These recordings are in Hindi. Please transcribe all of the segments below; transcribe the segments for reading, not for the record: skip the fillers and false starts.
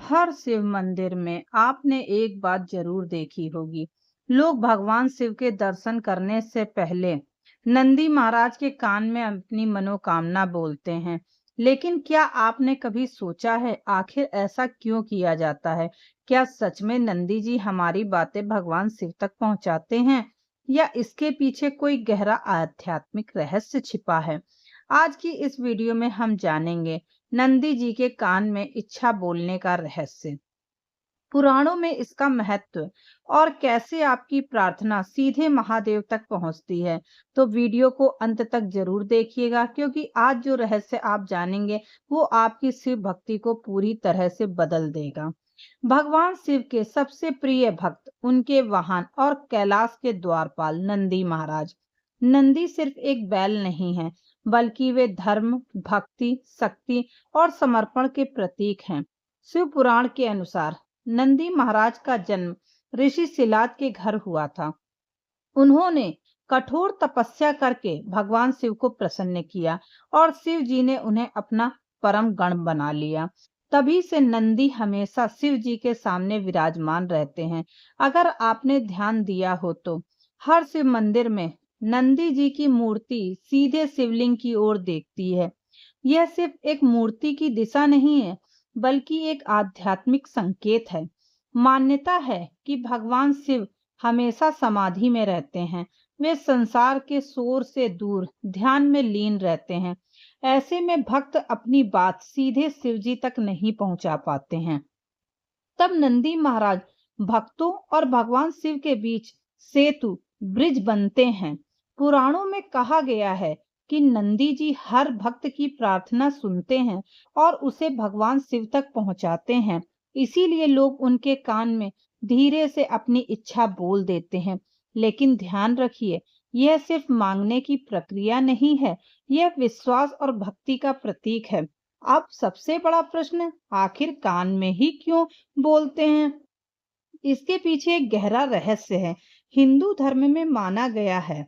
हर शिव मंदिर में आपने एक बात जरूर देखी होगी। लोग भगवान शिव के दर्शन करने से पहले नंदी महाराज के कान में अपनी मनोकामना बोलते हैं। लेकिन क्या आपने कभी सोचा है आखिर ऐसा क्यों किया जाता है? क्या सच में नंदी जी हमारी बातें भगवान शिव तक पहुंचाते हैं या इसके पीछे कोई गहरा आध्यात्मिक रहस्य छिपा है? आज की इस वीडियो में हम जानेंगे नंदी जी के कान में इच्छा बोलने का रहस्य, पुराणों में इसका महत्व और कैसे आपकी प्रार्थना सीधे महादेव तक पहुंचती है। तो वीडियो को अंत तक जरूर देखिएगा, क्योंकि आज जो रहस्य आप जानेंगे वो आपकी शिव भक्ति को पूरी तरह से बदल देगा। भगवान शिव के सबसे प्रिय भक्त, उनके वाहन और कैलाश के द्वारपाल नंदी महाराज। नंदी सिर्फ एक बैल नहीं है, बल्कि वे धर्म, भक्ति, शक्ति और समर्पण के प्रतीक हैं। शिव पुराण के अनुसार नंदी महाराज का जन्म ऋषि शिलाद के घर हुआ था। उन्होंने कठोर तपस्या करके भगवान शिव को प्रसन्न किया और शिव जी ने उन्हें अपना परम गण बना लिया। तभी से नंदी हमेशा शिव जी के सामने विराजमान रहते हैं। अगर आपने ध्यान दिया हो तो हर शिव मंदिर में नंदी जी की मूर्ति सीधे शिवलिंग की ओर देखती है। यह सिर्फ एक मूर्ति की दिशा नहीं है, बल्कि एक आध्यात्मिक संकेत है। मान्यता है कि भगवान शिव हमेशा समाधि में रहते हैं। वे संसार के शोर से दूर ध्यान में लीन रहते हैं। ऐसे में भक्त अपनी बात सीधे शिव जी तक नहीं पहुंचा पाते हैं। तब नंदी महाराज भक्तों और भगवान शिव के बीच सेतु, ब्रिज बनते हैं। पुराणों में कहा गया है कि नंदी जी हर भक्त की प्रार्थना सुनते हैं और उसे भगवान शिव तक पहुंचाते हैं। इसीलिए लोग उनके कान में धीरे से अपनी इच्छा बोल देते हैं। लेकिन ध्यान रखिए, यह सिर्फ मांगने की प्रक्रिया नहीं है, यह विश्वास और भक्ति का प्रतीक है। अब सबसे बड़ा प्रश्न, आखिर कान में ही क्यों बोलते हैं? इसके पीछे एक गहरा रहस्य है। हिंदू धर्म में माना गया है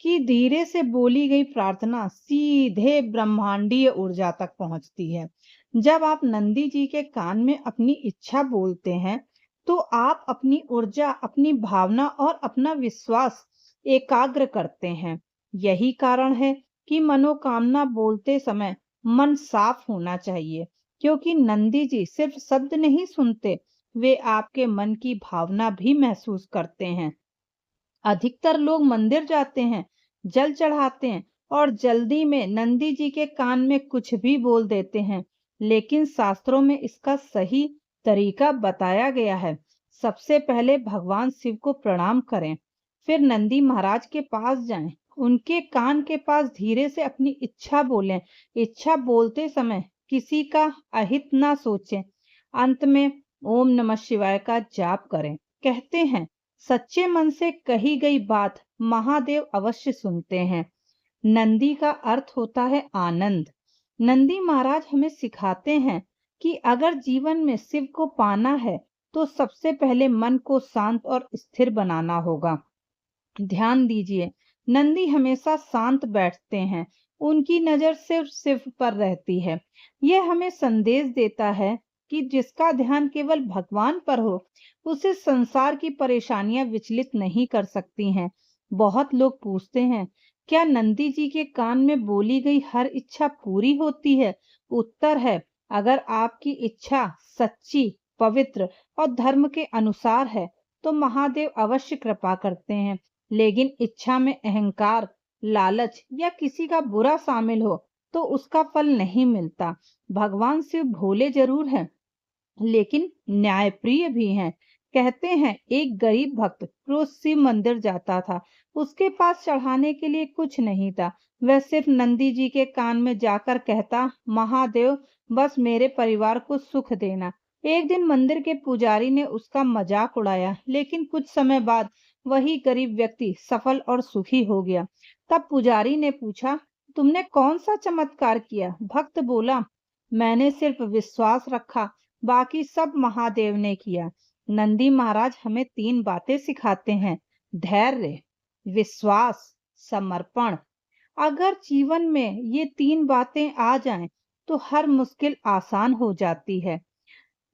कि धीरे से बोली गई प्रार्थना सीधे ब्रह्मांडीय ऊर्जा तक पहुंचती है। जब आप नंदी जी के कान में अपनी इच्छा बोलते हैं, तो आप अपनी ऊर्जा, अपनी भावना और अपना विश्वास एकाग्र करते हैं। यही कारण है कि मनोकामना बोलते समय मन साफ होना चाहिए, क्योंकि नंदी जी सिर्फ शब्द नहीं सुनते, वे आपके मन की भावना भी महसूस करते हैं। अधिकतर लोग मंदिर जाते हैं, जल चढ़ाते हैं और जल्दी में नंदी जी के कान में कुछ भी बोल देते हैं। लेकिन शास्त्रों में इसका सही तरीका बताया गया है। सबसे पहले भगवान शिव को प्रणाम करें, फिर नंदी महाराज के पास जाएं, उनके कान के पास धीरे से अपनी इच्छा बोलें। इच्छा बोलते समय किसी का अहित ना सोचें। अंत में ओम नमः शिवाय का जाप करें। कहते हैं सच्चे मन से कही गई बात महादेव अवश्य सुनते हैं। नंदी का अर्थ होता है आनंद। नंदी महाराज हमें सिखाते हैं कि अगर जीवन में शिव को पाना है तो सबसे पहले मन को शांत और स्थिर बनाना होगा। ध्यान दीजिए, नंदी हमेशा शांत बैठते हैं, उनकी नजर सिर्फ शिव पर रहती है। यह हमें संदेश देता है कि जिसका ध्यान केवल भगवान पर हो, उसे संसार की परेशानियां विचलित नहीं कर सकती हैं। बहुत लोग पूछते हैं, क्या नंदी जी के कान में बोली गई हर इच्छा पूरी होती है? उत्तर है, अगर आपकी इच्छा सच्ची, पवित्र और धर्म के अनुसार है, तो महादेव अवश्य कृपा करते हैं। लेकिन इच्छा में अहंकार, लालच या किसी का बुरा शामिल हो, तो उसका फल नहीं मिलता। भगवान शिव भोले जरूर हैं, लेकिन न्यायप्रिय भी हैं। कहते हैं एक गरीब भक्त रोज शिव मंदिर जाता था। उसके पास चढ़ाने के लिए कुछ नहीं था। वह सिर्फ नंदी जी के कान में जाकर कहता, महादेव बस मेरे परिवार को सुख देना। एक दिन मंदिर के पुजारी ने उसका मजाक उड़ाया, लेकिन कुछ समय बाद वही गरीब व्यक्ति सफल और सुखी हो गया। तब पुजारी ने पूछा, तुमने कौन सा चमत्कार किया? भक्त बोला, मैंने सिर्फ विश्वास रखा, बाकी सब महादेव ने किया। नंदी महाराज हमें 3 बातें सिखाते हैं: धैर्य, विश्वास, समर्पण। अगर जीवन में ये 3 बातें आ जाएं, तो हर मुश्किल आसान हो जाती है।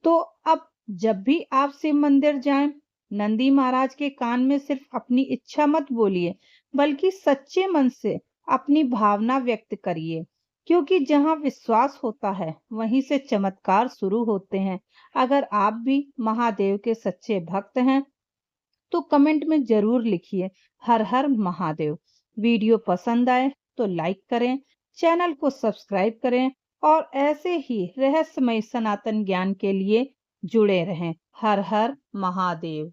तो अब जब भी आप शिव मंदिर जाएं, नंदी महाराज के कान में सिर्फ अपनी इच्छा मत बोलिए, बल्कि सच्चे मन से अपनी भावना व्यक्त करिए, क्योंकि जहां विश्वास होता है वहीं से चमत्कार शुरू होते हैं। अगर आप भी महादेव के सच्चे भक्त हैं तो कमेंट में जरूर लिखिए हर हर महादेव। वीडियो पसंद आए तो लाइक करें, चैनल को सब्सक्राइब करें और ऐसे ही रहस्यमय सनातन ज्ञान के लिए जुड़े रहें। हर हर महादेव।